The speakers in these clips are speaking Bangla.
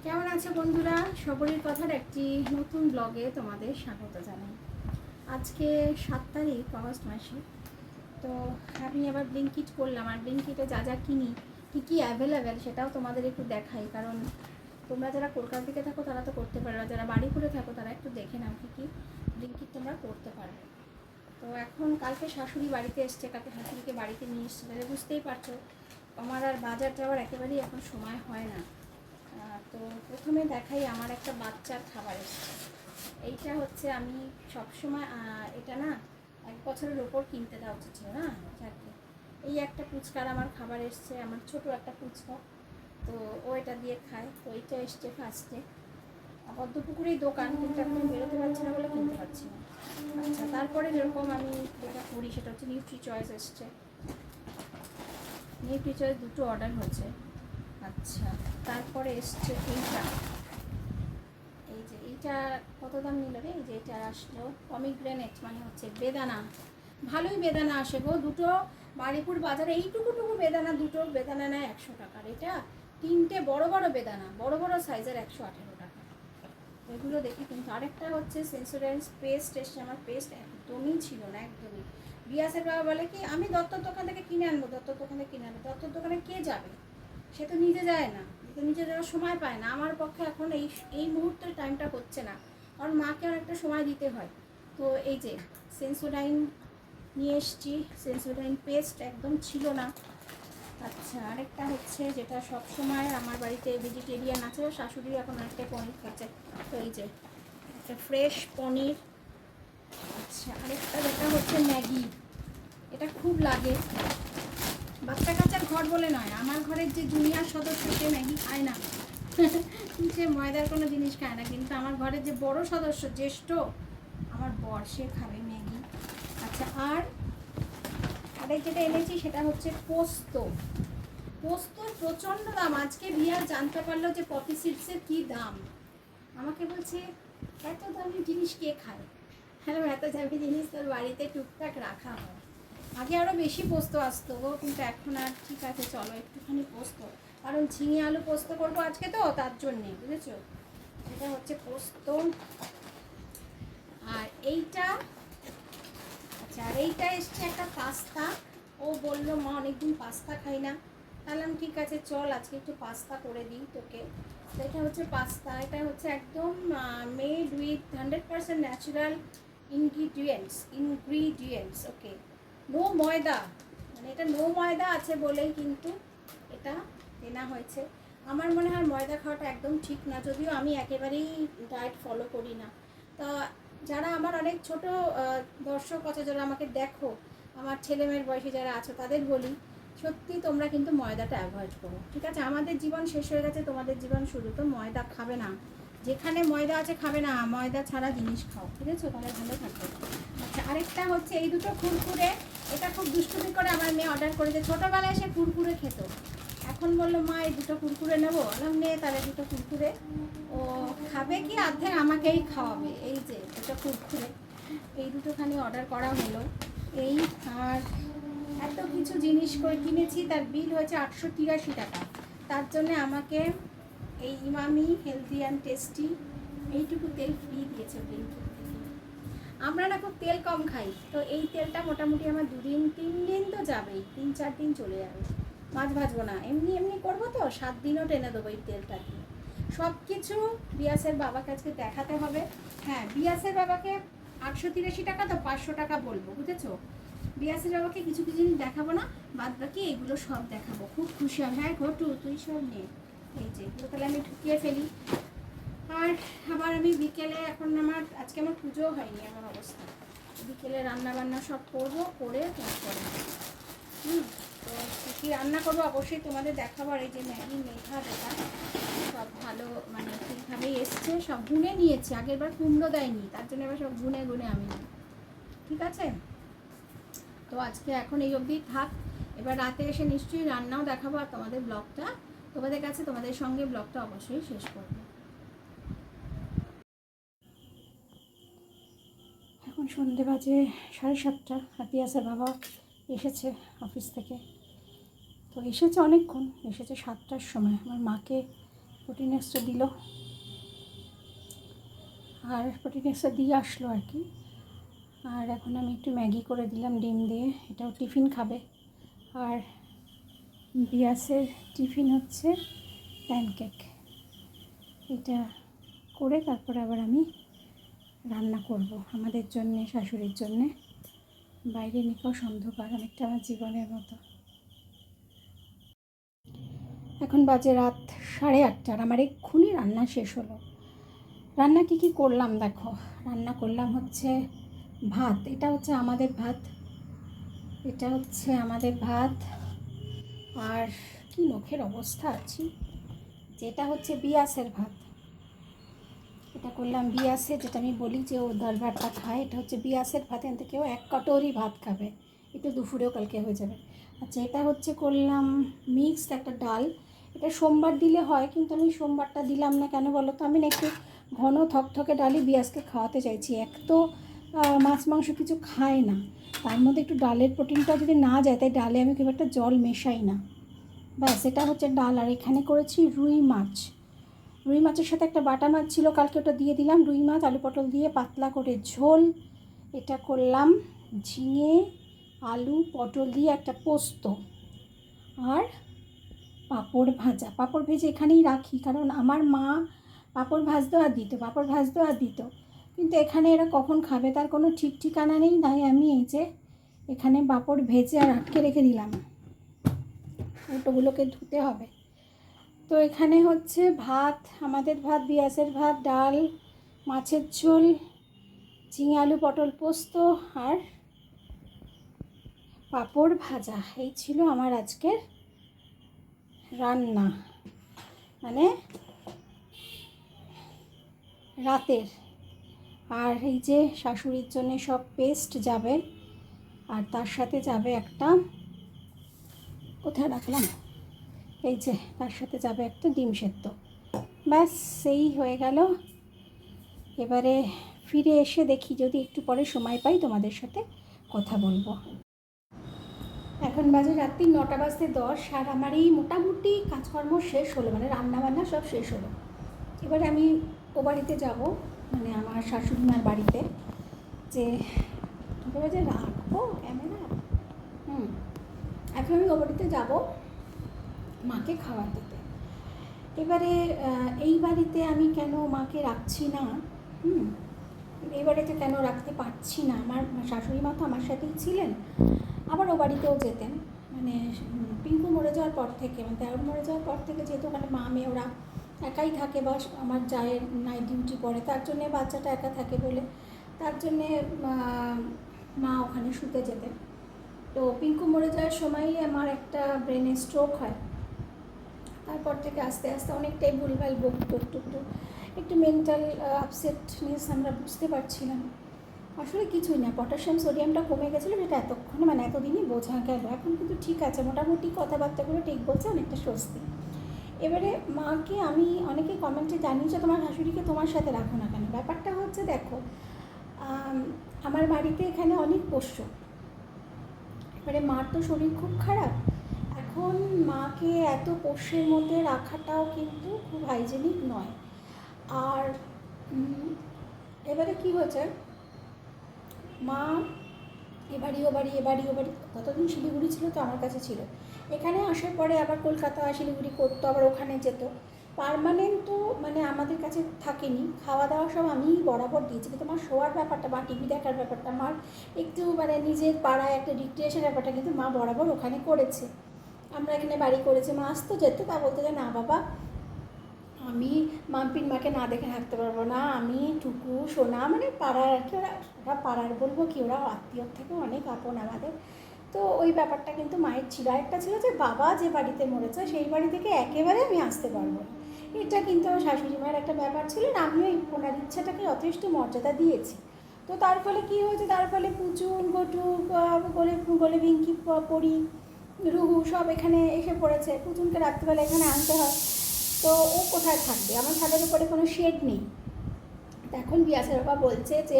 কেমন আছে বন্ধুরা? সবরীর কথার একটি নতুন ব্লগে তোমাদের স্বাগত জানাই। আজকে 7 তারিখ অগস্ট মাসে। তো আমি আবার ব্লিঙ্কিট করলাম, আর ব্লিঙ্কিটে যা যা কিনি, কী কী অ্যাভেলেবেল সেটাও তোমাদের একটু দেখাই। কারণ তোমরা যারা কলকাতা দিকে থাকো তারা তো করতে পারো, আর যারা বাড়ি করে থাকো তারা একটু দেখে নাও কী কী ব্লিঙ্কিট তোমরা করতে পারবে। তো এখন কালকে শাশুড়ি বাড়িতে এসছে, কালকে শাশুড়িকে বাড়িতে নিয়ে এসছে, তাহলে বুঝতেই পারছো আমার আর বাজার যাওয়ার একেবারেই এখন সময় হয় না। তো প্রথমে দেখাই আমার একটা বাচ্চার খাবার এসছে। এইটা হচ্ছে আমি সবসময় এটা না 1 বছরের ওপর কিনতে দেওয়া উচিত ছিল না যাকে। এই একটা ফুচকার আমার খাবার এসছে, আমার ছোট একটা ফুচকা, তো ও এটা দিয়ে খায়। তো এইটা এসছে ফার্স্টে। পদ্মপুকুরেই দোকান, কিন্তু এখন আমি বেরোতে পারছি না বলে কিনতে পারছি না। আচ্ছা, তারপরে যেরকম আমি যেটা করি সেটা হচ্ছে নিউট্রি চয়েস এসছে। নিউট্রি চয়েস 2টো অর্ডার হয়েছে। আচ্ছা, তারপরে এসছে এইটা কত দাম নিল রে? এই যে এটা আসলো পমিগ্রেনেট, মানে হচ্ছে বেদানা। ভালোই বেদানা আসে গো, দুটো বারিপুর বাজারে এইটুকুটুকু বেদানা, দুটো বেদানা নেয় 100 টাকার। এটা 3টে বড় বড় বেদানা, বড় বড় সাইজের 118 টাকা। এগুলো দেখি। কিন্তু আরেকটা হচ্ছে সেন্সোডাইন্স পেস্ট এসছে। আমার পেস্ট একদমই ছিল না, একদমই। বিয়াসের বাবা বলে কি আমি দত্তর দোকান থেকে কিনে আনবো, দত্তর দোকান থেকে কিনে আনবো। দত্তর দোকানে কে যাবে? সে তো নিজে যায় না, তো নিজে যাওয়ার সময় পায় না। আমার পক্ষে এখন এই মুহূর্তের টাইমটা হচ্ছে না, কারণ মাকে অনেকটা সময় দিতে হয়। তো এই যে সেন্সোডাইন নিয়ে এসছি, সেন্সোডাইন পেস্ট একদম ছিল না। আচ্ছা, আরেকটা হচ্ছে যেটা সব সময় আমার বাড়িতে ভেজিটেরিয়ান আছে, শাশুড়ি এখন অনেকটা পনির খাচ্ছে, তো এই যে একটা ফ্রেশ পনির। আচ্ছা, আরেকটা যেটা হচ্ছে ম্যাগি, এটা খুব লাগে। বাচ্চা কাচ্চার ঘর বলে নয়, আমার ঘরের যে জুনিয়র সদস্য সে ম্যাগি খায় না, সে ময়দার কোনো জিনিস খায় না, কিন্তু আমার ঘরের যে বড় সদস্য, জ্যেষ্ঠ আমার বর, সে খাবে ম্যাগি। আচ্ছা, আর আরেক যেটা এনেছি সেটা হচ্ছে পোস্ত। পোস্তর প্রচণ্ড দাম। আজকে রিয়া জানতে পারলো যে পপি সিডসের কী দাম। আমাকে বলছে এত দামি জিনিস কে খায়? হ্যালো, এত দামি জিনিস তোর বাড়িতে টুকটাক রাখা হয়। আগে আরও বেশি পোস্ত আসতো গো, কিন্তু এখন আর ঠিক আছে চলো একটুখানি পোস্ত, কারণ ঝিঙে আলু পোস্ত করবো আজকে, তো তার জন্যে, বুঝেছো? এটা হচ্ছে পোস্ত। আর এইটা, আচ্ছা, আর এইটা এসছে একটা পাস্তা। ও বললো মা অনেকদিন পাস্তা খাই না, তাহলে ঠিক আছে চল আজকে একটু পাস্তা করে দিই তোকে। এটা হচ্ছে পাস্তা, এটা হচ্ছে একদম made with 100% natural ingredients. Okay, no ময়দা, মানে এটা নো ময়দা আছে বলেই কিন্তু এটা কেনা হয়েছে। আমার মনে হয় ময়দা খাওয়াটা একদম ঠিক না, যদিও আমি একেবারেই ডায়েট ফলো করি না। তা যারা আমার অনেক ছোট দর্শক আছে, যারা আমাকে দেখো, আমার ছেলে মেয়ের বয়সে যারা আছো, তাদের বলি সত্যি তোমরা কিন্তু ময়দাটা অ্যাভয়েড করো, ঠিক আছে? আমাদের জীবন শেষ হয়ে গেছে, তোমাদের জীবন শুরু। তো ময়দা খাবে না, যেখানে ময়দা আছে খাবে না, ময়দা ছাড়া জিনিস খাও, ঠিক আছে? তাহলে ভালো থাকবে। আচ্ছা, আরেকটা হচ্ছে এই দুটো কুরকুরে। এটা খুব দুষ্টুমি করে আমার মেয়ে অর্ডার করেছে। ছোটোবেলায় সে কুরকুরে খেত, এখন বললো মা এই দুটো কুরকুরে নেবো। বললাম নে তাহলে দুটো কুরকুরে। ও খাবে কি অর্ধেক আমাকেই খাওয়াবে। এই যে দুটো কুরকুরে, এই দুটোখানি অর্ডার করা হলো। এই আর এত কিছু জিনিস করে কিনেছি, তার বিল হয়েছে 883 টাকা। তার জন্যে আমাকে এই ইমামি হেলদি অ্যান্ড টেস্টি এইটুকু তেল ফ্রি দিয়েছে ব্লিঙ্কিট থেকে। আমরা না খুব তেল কম খাই, তো এই তেলটা মোটামুটি আমার 2-3 দিন তো যাবেই, 3-4 দিন চলে যাবে। মাছ ভাজবো না, এমনি এমনি করবো, তো 7 দিনও টেনে দেবো এই তেলটা দিয়ে। সব কিছু বিয়াসের বাবাকে আজকে দেখাতে হবে। হ্যাঁ, বিয়াসের বাবাকে 883 টাকা, তো 500 টাকা বলবো, বুঝেছো? বিয়াসের বাবাকে কিছু কিছু জিনিস দেখাবো না, বাদ বাকি এগুলো সব দেখাবো। খুব খুশি হবে। হ্যাঁ ঘটু, তুই সব নে। এই যে এগুলো তাহলে আমি ঢুকিয়ে ফেলি। আর আবার আমি বিকেলে, এখন আজকে আমার পুজো হয়নি, আমার অবস্থা। বিকেলে রান্না বান্না সব করবো, করে তারপরে তো কী রান্না করবো অবশ্যই তোমাদের দেখাবো। আর এই যে ম্যাগি মেঘা দেখা সব ভালো, মানে ঠিকভাবেই এসছে, সব গুনে নিয়েছে। আগের বার কুমড়ো দেয়নি, তার জন্য এবার সব গুনে গুনে আমি নিই, ঠিক আছে? তো আজকে এখন এই অবধি থাক। এবার রাতে এসে নিশ্চয়ই রান্নাও দেখাবো, আর তোমাদের ব্লগটা তোমাদের কাছে, তোমাদের সঙ্গে ব্লগটা অবশ্যই শেষ করবো। এখন সন্ধে বাজে 7:30। আর পিয়াসের বাবা এসেছে অফিস থেকে, তো এসেছে অনেকক্ষণ, এসেছে 7টার সময়। আমার মাকে প্রোটিন এক্সট্রা দিল, আর প্রোটিন এক্সট্রা দিয়ে আসলো আর কি। আর এখন আমি একটু ম্যাগি করে দিলাম ডিম দিয়ে, এটাও টিফিন খাবে। আর বিয়াসের টিফিন হচ্ছে প্যানকেক। এটা করে তারপরে আবার আমি রান্না করব আমাদের জন্যে, শাশুড়ির জন্যে। বাইরে নিকষ অন্ধকার, অনেকটা আমার জীবনের মতো। এখন বাজে রাত 8:30, আমার এক্ষুনি রান্না শেষ হলো। রান্না কি করলাম দেখো। রান্না করলাম হচ্ছে ভাত, এটা হচ্ছে আমাদের ভাত, এটা হচ্ছে আমাদের ভাত। আর কি নখের অবস্থা আছি, যেটা হচ্ছে বিয়াসের ভাত। এটা করলাম বিয়াসের, যেটা আমি বলি যে ও ডাল ভাতটা খায়, এটা হচ্ছে বিয়াসের ভাত। এখান থেকেও 1 কটোরি ভাত খাবে, একটু দুপুরেও কালকে হয়ে যাবে। আচ্ছা, এটা হচ্ছে করলাম মিক্সড একটা ডাল। এটা সোমবার দিলে হয়, কিন্তু আমি সোমবারটা দিলাম না। কেন বলো তো, আমি না একটু ঘন থকথকে ডালই বিয়াসকে খাওয়াতে চাইছি। এক তো মাছ মাংস কিছু খায় না, তার মধ্যে একটু ডালের প্রোটিনটা যদি না যায়, তাই ডালে আমি খুব একটা জল মেশাই না। ব্যাস, এটা হচ্ছে ডাল। আর এখানে করেছি রুই মাছ। রুই মাছের সাথে একটা বাটা মাছ ছিল কালকে, ওটা দিয়ে দিলাম। রুই মাছ আলু পটল দিয়ে পাতলা করে ঝোল। এটা করলাম ঝিঙে আলু পটল দিয়ে একটা পোস্ত। আর পাঁপড় ভাজা। পাঁপড় ভেজে এখানেই রাখি, কারণ আমার মা পাঁপড় ভাজতো আর দিত, কিন্তু এখানে এরা কখন খাবে তার কোনো ঠিক ঠিকানা নেই। তাই আমি এই যে এখানে পাঁপড় ভেজে আর আটকে রেখে দিলাম, ওটোগুলোকে ধুতে হবে। তো এখানে হচ্ছে ভাত, আমাদের ভাত, বিয়াসের ভাত, ডাল, মাছের ঝোল, ঝিঙে আলু পটল পোস্ত আর পাঁপড় ভাজা। এই ছিল আমার আজকের রান্না, মানে রাতের। আর এই যে শাশুড়ির জন্য সব পেস্ট যাবে, আর তার সাথে যাবে একটা, কোথায় রাখলাম, এই যে তার সাথে যাবে একটা ডিম সেদ্ধ। ব্যাস, সেই হয়ে গেল। এবারে ফিরে এসে দেখি যদি একটু পরে সময় পাই তোমাদের সাথে কথা বলবো। এখন বাজে রাত্রি 9:10, আর আমার এই মোটামুটি কাজকর্ম শেষ হলো, মানে রান্নাবান্না সব শেষ হলো। এবারে আমি ও বাড়িতে যাবো, মানে আমার শাশুড়ি মার বাড়িতে। যে বাজে রাখবো ক্যামেরা, এখন আমি ও বাড়িতে যাবো মাকে খাবার দিতে। এবারে এই বাড়িতে আমি কেন মাকে রাখছি না, এই বাড়িতে কেন রাখতে পারছি না, আমার শাশুড়ি মা তো আমার সাথেই ছিলেন, আবার ও বাড়িতেও যেতেন। মানে পিঙ্কু মরে যাওয়ার পর থেকে, মানে দেওর মরে যাওয়ার পর থেকে, যেহেতু ওখানে মা মেয়ে ওরা একাই থাকে, বা আমার জায়ের নাইট ডিউটি পড়ে, তার জন্যে বাচ্চাটা একা থাকে বলে, তার জন্যে মা ওখানে শুতে যেতেন। তো পিঙ্কু মরে যাওয়ার সময়ই আমার একটা ব্রেনে স্ট্রোক হয়। তারপর থেকে আস্তে আস্তে অনেকটাই ভুলভাল বকতো, একটু মেন্টাল আপসেটনেস আমরা বুঝতে পারছিলাম। আসলে কিছুই না, পটাশিয়াম সোডিয়ামটা কমে গেছিলো, যেটা এতক্ষণে মানে এতদিনই বোঝা গেল। এখন কিন্তু ঠিক আছে, মোটামুটি কথাবার্তাগুলো ঠিক বলছে, অনেকটা স্বস্তি। এবারে মাকে আমি অনেকেই কমেন্টে জানিয়েছে তোমার শাশুড়িকে তোমার সাথে রাখো না কেন। ব্যাপারটা হচ্ছে দেখো, আমার বাড়িতে এখানে অনেক পোষ্য, এবারে মার তো শরীর খুব খারাপ। এখন মাকে এত পোষ্যের মধ্যে রাখাটাও কিন্তু খুব হাইজেনিক নয়। আর এবারে কী হয়েছে, মা এবাড়ি ও বাড়ি ততদিন শিলিগুড়ি ছিল, তো আমার কাছে ছিল। এখানে আসার পরে আবার কলকাতা শিলিগুড়ি করতো, আবার ওখানে যেত। পার্মানেন্ট তো মানে আমাদের কাছে থাকেনি। খাওয়া দাওয়া সব আমিই বরাবর দিয়েছি, কিন্তু আমার শোয়ার ব্যাপারটা বা টিভি দেখার ব্যাপারটা মার একটু মানে নিজের পাড়ায় একটা ডিক্টেশনের ব্যাপারটা কিন্তু মা বরাবর ওখানে করেছে। আমরা এখানে বাড়ি করেছি, মা আসতো যেত, তা বলতে যে না বাবা, আমি মাম্পির মাকে না দেখে থাকতে পারবো না, আমি টুকু সোনা, মানে পাড়ার আর কি, ওরা পাড়ার বলবো কি, ওরা আত্মীয়র থেকে অনেক আপন আমাদের। তো ওই ব্যাপারটা কিন্তু মায়ের ছিল। একটা ছিল যে বাবা যে বাড়িতে মরেছে সেই বাড়ি থেকে একেবারে আমি আসতে পারবো না, এটা কিন্তু আমার শাশুড়ি মায়ের একটা ব্যাপার ছিল। আর আমিও এই ওনার ইচ্ছাটাকে যথেষ্ট মর্যাদা দিয়েছি। তো তার ফলে কী হয়েছে, তার ফলে পুচুন গটু গোলে ভিঙ্কি পড়ি রুহু সব এখানে এসে পড়েছে। পুচুনকে রাত্রিবেলা এখানে আনতে হয়, তো ও কোথায় থাকবে, আমার ছাদের উপরে কোনো শেড নেই। এখন বিয়াসের বাবা বলছে যে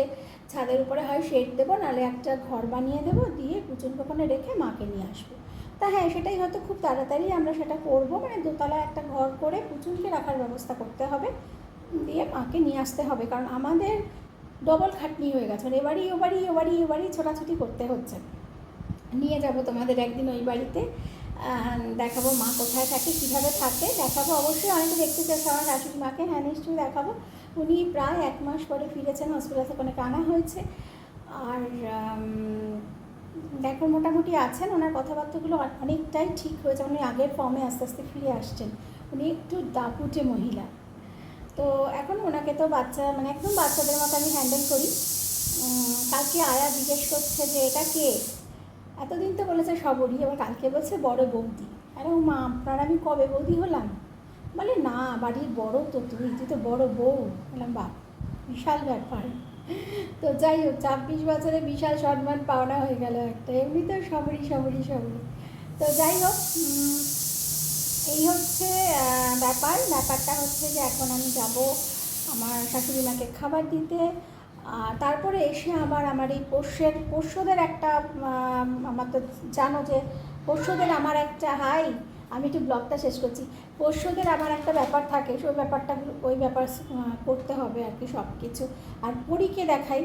ছাদের উপরে হয় শেড দেবো, নাহলে একটা ঘর বানিয়ে দেবো, দিয়ে পুচুনকে ওখানে রেখে মাকে নিয়ে আসবো। ব্লগটা, হ্যাঁ সেটাই হয়তো খুব তাড়াতাড়ি আমরা সেটা করবো, মানে দোতলায় একটা ঘর করে পুচুলকে রাখার ব্যবস্থা করতে হবে, দিয়ে মাকে নিয়ে আসতে হবে, কারণ আমাদের ডবল খাটনি হয়ে গেছে, মানে এবারই ও বাড়ি ছোটাছুটি করতে হচ্ছে। নিয়ে যাব তোমাদের একদিন ওই বাড়িতে, দেখাবো মা কোথায় থাকে, কীভাবে থাকে দেখাবো। অবশ্যই অনেকে দেখতে চাইছে আমার শাশুড়ি মাকে, হ্যাঁ নিশ্চয়ই দেখাবো। উনি প্রায় 1 মাস পরে ফিরেছেন হসপিটাল থেকে, অনেক আনা হয়েছে। আর দেখো মোটামুটি আছেন, ওনার কথাবার্তাগুলো অনেকটাই ঠিক হয়েছে, উনি আগের ফর্মে আস্তে আস্তে ফিরে আসছেন। উনি একটু দাপুটে মহিলা, তো এখন ওনাকে তো বাচ্চা, মানে একদম বাচ্চাদের মতো আমি হ্যান্ডেল করি। কালকে আয়া জিজ্ঞেস করছে যে এটা কে, এতদিন তো বলেছে সবরই, এবার কালকে বলছে বড় বৌদি। আরে ও মা, আপনার আমি কবে বৌদি হলাম? বলে না, বাড়ির বড় তো তুই তো বড় বউ। বললাম বাহ, বিশাল ব্যাপার। তো যাই হোক, 26 বছরে বিশাল সম্মান পাওনা হয়ে গেল একটা, এমনি তো সবরই। তো যাই হোক, এই হচ্ছে ব্যাপারটা হচ্ছে যে এখন আমি যাব আমার শাশুড়ি মাকে খাবার দিতে, তারপরে এসে আবার আমার এই পোষ্যদের একটা, আমার তো জানো যে পোষ্যদের আমার একটা, আমি একটু ব্লগটা শেষ করছি। পোষ্যদের আমার একটা ব্যাপার থাকে, ওই ব্যাপার করতে হবে আর কি সব কিছু। আর পরীকে দেখাই,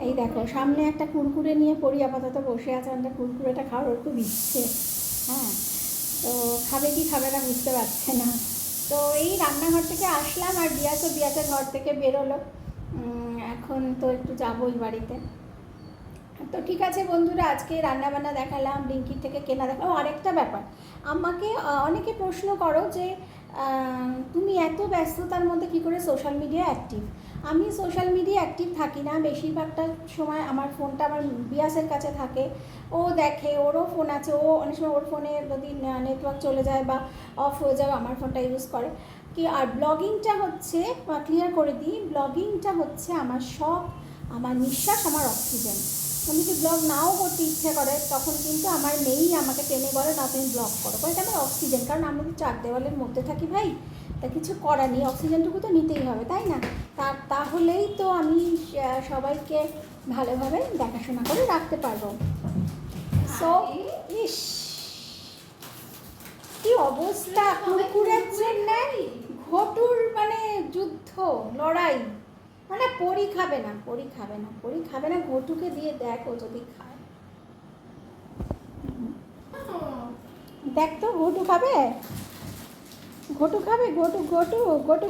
এই দেখো সামনে একটা কুরকুরে নিয়ে পরি আপাতত বসে আছে, আমরা কুরকুরেটা খাওয়ার ওর খুব ইচ্ছে, হ্যাঁ তো খাবে কি খাবে না বুঝতে পারছে না। তো এই রান্নাঘর থেকে আসলাম, আর বিয়াসের ঘর থেকে বেরোলো, এখন তো একটু যাবো ওই বাড়িতে। তো ঠিক আছে বন্ধুরা, আজকে রান্নাবান্না দেখালাম, ব্লিঙ্কিট থেকে কেনা দেখালাম। আরেকটা ব্যাপার, আমাকে অনেকে প্রশ্ন করো যে তুমি এত ব্যস্ততার মধ্যে কী করে সোশ্যাল মিডিয়া অ্যাক্টিভ। আমি সোশ্যাল মিডিয়া অ্যাক্টিভ থাকি না, বেশিরভাগটা সময় আমার ফোনটা আমার বিয়াসের কাছে থাকে, ও দেখে, ওরও ফোন আছে, ও অনেক সময় ওর ফোনে যদি নেটওয়ার্ক চলে যায় বা অফ হয়ে যায় আমার ফোনটা ইউজ করে কি। আর ব্লগিংটা হচ্ছে, ক্লিয়ার করে দিই, ব্লগিংটা হচ্ছে আমার শখ, আমার নিঃশ্বাস, আমার অক্সিজেন। আমি যদি ব্লগ নাও করতে ইচ্ছে করে তখন কিন্তু আমার মেয়েই আমাকে টেনে বলে না তুমি ব্লগ করো, এটা আমার অক্সিজেন, কারণ আমরা তো 4 দেওয়ালের মধ্যে থাকি ভাই, তা কিছু করার নেই, অক্সিজেনটুকু তো নিতেই হবে তাই না। তাহলেই তো আমি সবাইকে ভালোভাবে দেখাশোনা করে রাখতে পারবো। সো ইস কি অবস্থা, কুরকুরের জন্য ঘটুর মানে যুদ্ধ, লড়াই, মানে পরি খাবে না, ঘটুকে দিয়ে দেখো যদি খায়। দেখ তো ঘটু খাবে, ঘটু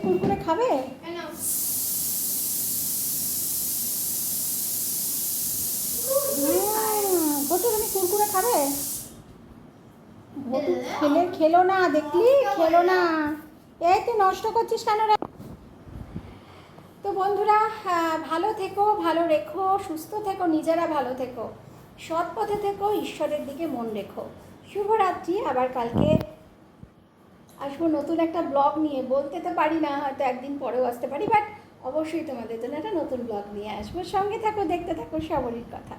কুরকুরে খাবে। ঘটু তুমি কুরকুরে খাবে, ঘটু খেলো না, দেখলি খেলো না, এই তুই নষ্ট করছিস কেন রে। তো বন্ধুরা, ভালো থেকো, ভালো রেখো, সুস্থ থেকো, নিজেরা ভালো থেকো, সৎ পথে থেকো, ঈশ্বরের দিকে মন রেখো। শুভরাত্রি। আবার কালকে আসবো নতুন একটা ব্লগ নিয়ে, বলতে তো পারি না, হয়তো একদিন পরেও আসতে পারি, বাট অবশ্যই তোমাদের জন্য একটা নতুন ব্লগ নিয়ে আসবো। সঙ্গে থাকো, দেখতে থাকো সবরই কথা।